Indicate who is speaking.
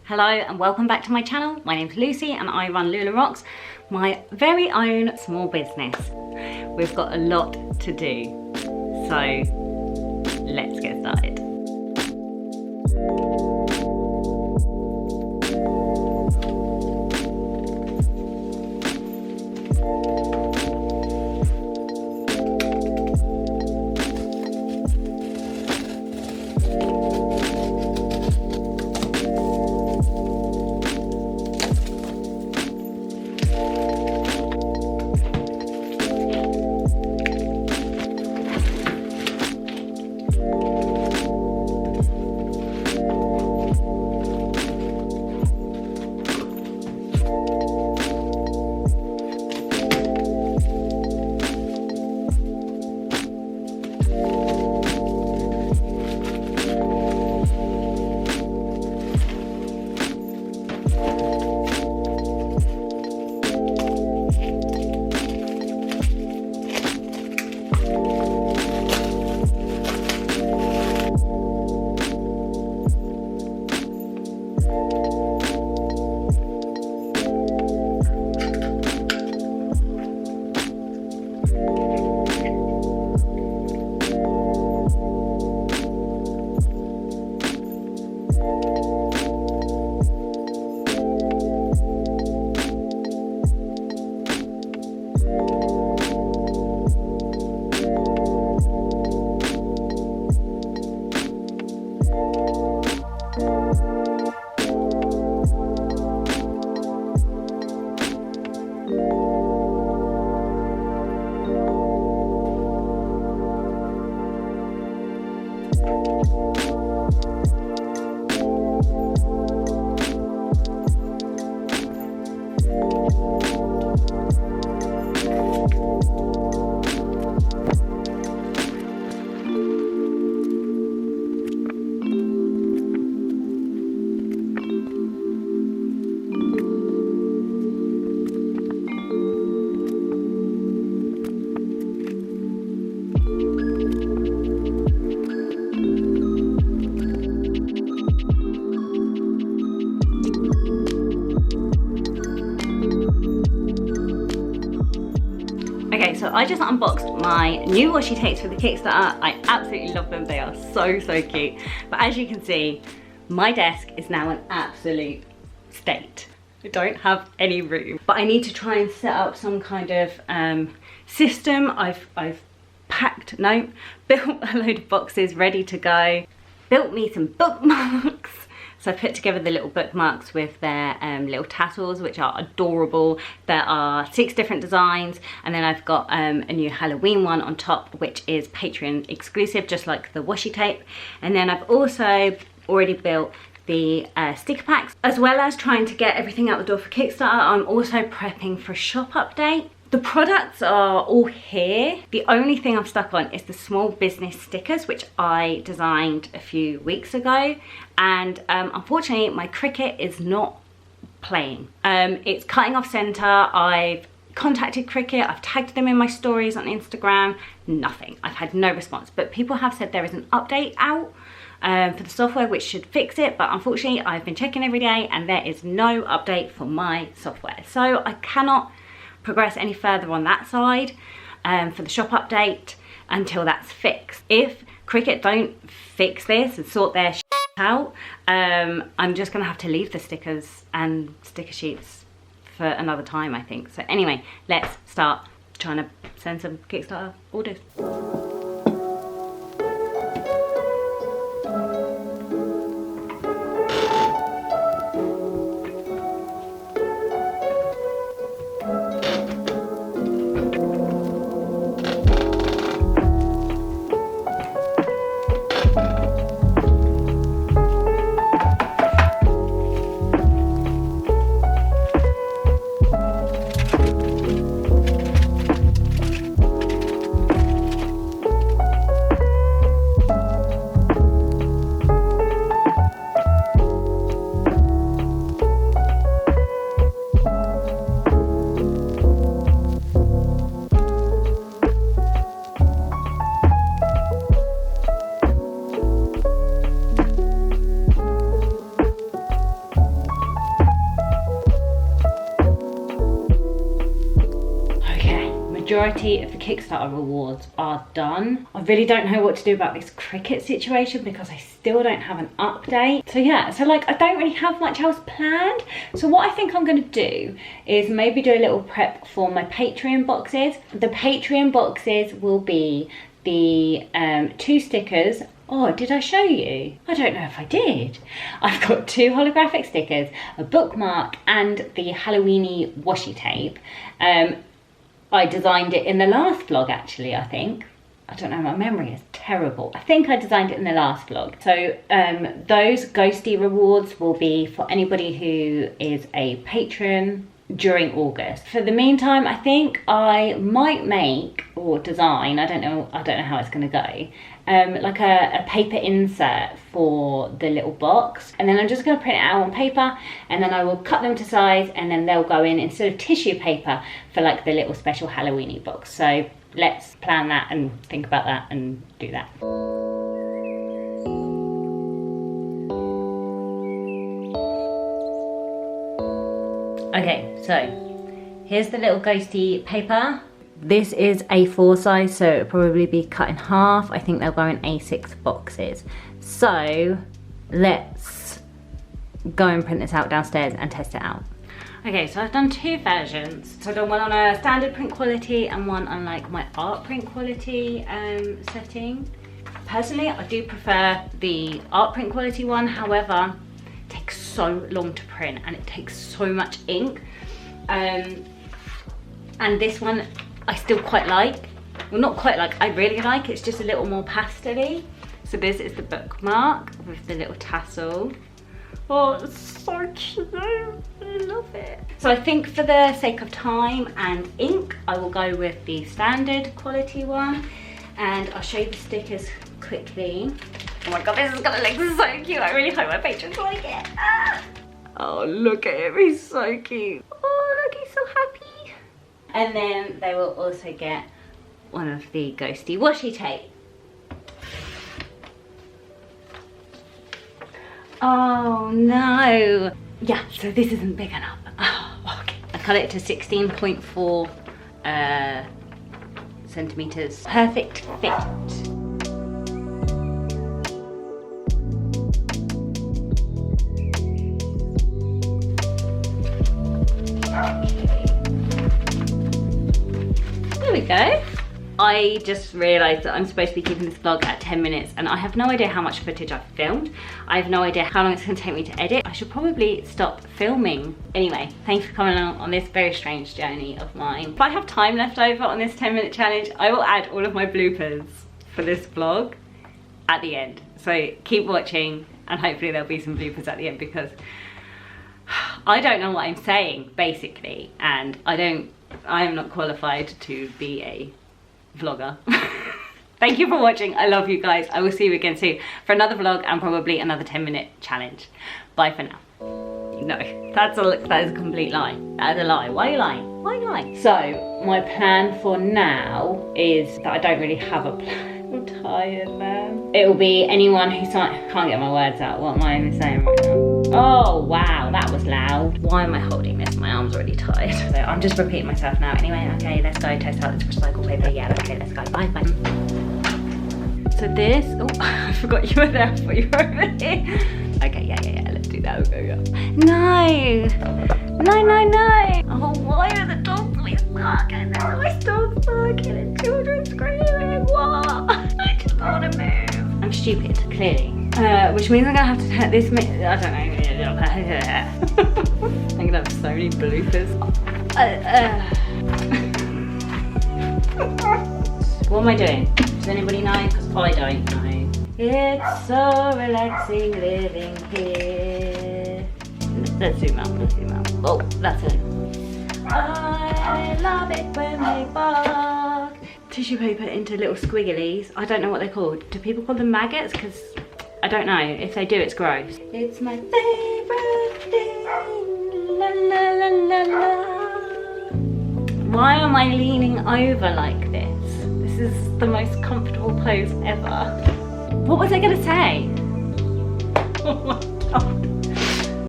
Speaker 1: Hello and welcome back to my channel. My name's Lucy and I run Lula Rocks, my very own small business. We've got a lot to do, so let's get started. Okay, so I just unboxed my new washi tapes for the Kickstarter. I absolutely love them. They are so cute. But as you can see, my desk is now an absolute state. I don't have any room. But I need to try and set up some kind of system. I've built a load of boxes ready to go. Built me some bookmarks. So I put together the little bookmarks with their little tassels, which are adorable. There are 6 different designs, and then I've got a new Halloween one on top, which is Patreon exclusive, just like the washi tape. And then I've also already built the sticker packs, as well as trying to get everything out the door for Kickstarter. I'm also prepping for a shop update. The products are all here. The only thing I'm stuck on is the small business stickers, which I designed a few weeks ago. And unfortunately, my Cricut is not playing. It's cutting off center. I've contacted Cricut. I've tagged them in my stories on Instagram. Nothing. I've had no response. But people have said there is an update out for the software which should fix it. But unfortunately, I've been checking every day and there is no update for my software. So I cannot progress any further on that side for the shop update until that's fixed. If Cricut don't fix this and sort their shit out, I'm just gonna have to leave the stickers and sticker sheets for another time, I think. So anyway, let's start trying to send some Kickstarter orders. majority of the Kickstarter rewards are done. I really don't know what to do about this cricket situation because I still don't have an update. So yeah, so like I don't really have much else planned. So what I think I'm gonna do is maybe do a little prep for my Patreon boxes. The Patreon boxes will be the 2 stickers. Oh, did I show you? I don't know if I did. I've got 2 holographic stickers, a bookmark, and the Halloweeny washi tape. I designed it in the last vlog, actually, I think. I don't know, my memory is terrible. I think I designed it in the last vlog. So those ghosty rewards will be for anybody who is a patron during August. For the meantime, I think I might make or design, I don't know how it's gonna go, like a paper insert for the little box, and then I'm just gonna print it out on paper, and then I will cut them to size, and then they'll go in instead of tissue paper for like the little special Halloweeny box. So let's plan that and think about that and do that. Okay, so here's the little ghosty paper. This is A4 size, so it'll probably be cut in half. I think they'll go in A6 boxes. So let's go and print this out downstairs and test it out. Okay, so I've done 2 versions. So I've done one on a standard print quality and one on like my art print quality setting. Personally, I do prefer the art print quality one. However, it takes so long to print and it takes so much ink. And this one I still quite like. Well, not quite like, I really like. It's just a little more pastel-y. So this is the bookmark with the little tassel. Oh, it's so cute. I love it. So I think for the sake of time and ink, I will go with the standard quality one. And I'll show you the stickers quickly. Oh my god, this is gonna look so cute. I really hope my patrons like it. Ah! Oh, look at him, he's so cute. Oh, look, he's so happy. And then they will also get one of the ghosty washi tape. Oh no. Yeah, so this isn't big enough. Oh, okay. I cut it to 16.4 centimeters. Perfect fit. There we go. I just realised that I'm supposed to be keeping this vlog at 10 minutes and I have no idea how much footage I've filmed. I have no idea how long it's going to take me to edit. I should probably stop filming. Anyway, thanks for coming along on this very strange journey of mine. If I have time left over on this 10-minute challenge, I will add all of my bloopers for this vlog at the end. So keep watching and hopefully there'll be some bloopers at the end because I don't know what I'm saying, basically, and I am not qualified to be a vlogger. Thank you for watching. I love you guys. I will see you again soon for another vlog and probably another 10-minute challenge. Bye for now. No, that is a complete lie. That is a lie. Why are you lying? Why are you lying? So my plan for now is that I don't really have a plan. I'm tired, man. It will be anyone who can't get my words out. What am I even saying right now? Oh wow, that was loud. Why am I holding this? My arm's already tired. So I'm just repeating myself now. Anyway, okay, let's go test out this recycle paper. Yeah, okay, let's go. Bye, bye. So this, oh, I forgot you were there. I thought you were over here. Okay, yeah, let's do that. Okay, yeah. No. Oh, why are the dogs always barking? They're always dogs barking and children screaming. What? I just want to move. I'm stupid, clearly. Which means I'm gonna have to turn this, I don't know. I'm gonna have so many bloopers. What am I doing? Does anybody know? Because I don't know. It's so relaxing living here. Let's zoom out. Oh, that's it. I love it when they bark. Tissue paper into little squigglies. I don't know what they're called. Do people call them maggots? Because I don't know. If they do, it's gross. It's my favorite thing. La la la la la. Why am I leaning over like this? This is the most comfortable pose ever. What was I gonna say? Oh my god.